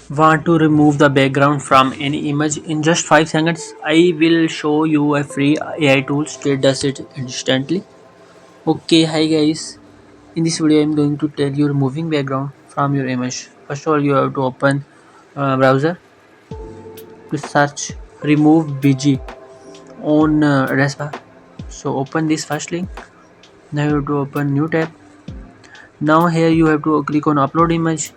Want to remove the background from any image in just 5 seconds? I will show you a free AI tool that does it instantly. Okay, hi guys. In this video, I'm going to tell you removing background from your image. First of all, you have to open browser to search Remove.bg on desktop. So open this first link. Now you have to open new tab. Now here you have to click on upload image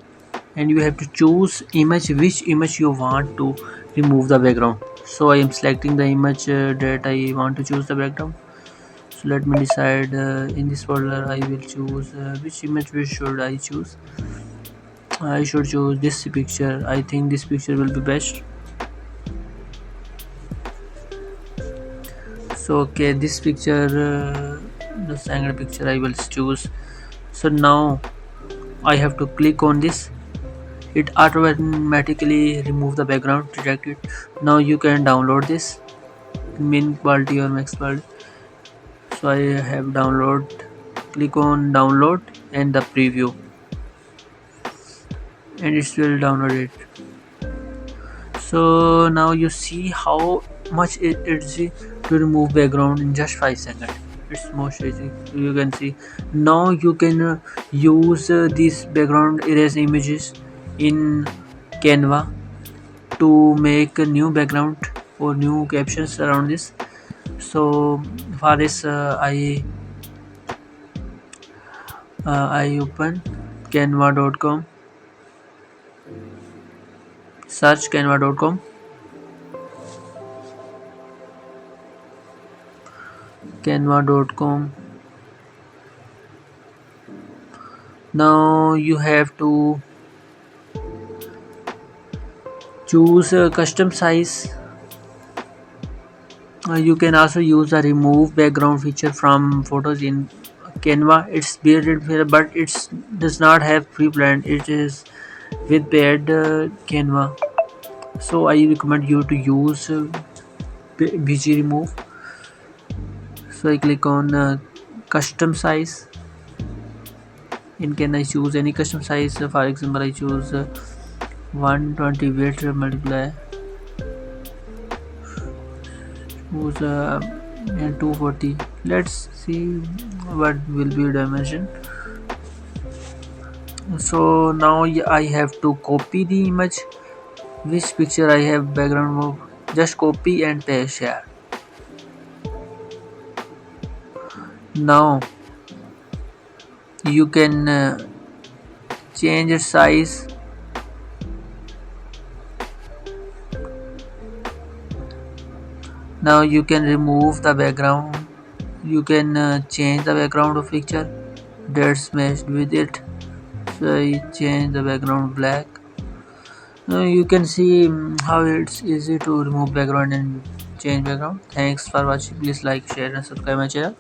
and you have to choose image, which image you want to remove the background. So I am selecting the image that I want to choose the background. So let me decide, in this folder I will choose which image which should I choose. I should choose this picture. I think this picture will be best. So okay, this picture, the second picture I will choose. So now I have to click on this. It automatically remove the background, detect it. Now you can download this in min quality or max quality. So I have download. Click on download and the preview, and it will download it. So now you see how much it is to remove background in just 5 seconds. It's most easy. You can see now you can use these background erase images in Canva to make a new background or new captions around this. So for this I open canva.com, search canva.com. Canva.com. Now you have to choose a custom size. You can also use the remove background feature from photos in Canva. It's built in, but it does not have pre-planned. It is with paid Canva. So I recommend you to use BG remove. So I click on custom size. In Can I choose any custom size? For example, I choose 120 weight multiply. Choose and 240. Let's see what will be dimension. So now I have to copy the image. Which picture I have background move? Just copy and paste here. Now you can change its size. Now you can remove the background. You can change the background of picture that's matched with it. So I change the background black. Now you can see how it's easy to remove background and change background. Thanks for watching. Please like, share and subscribe my channel.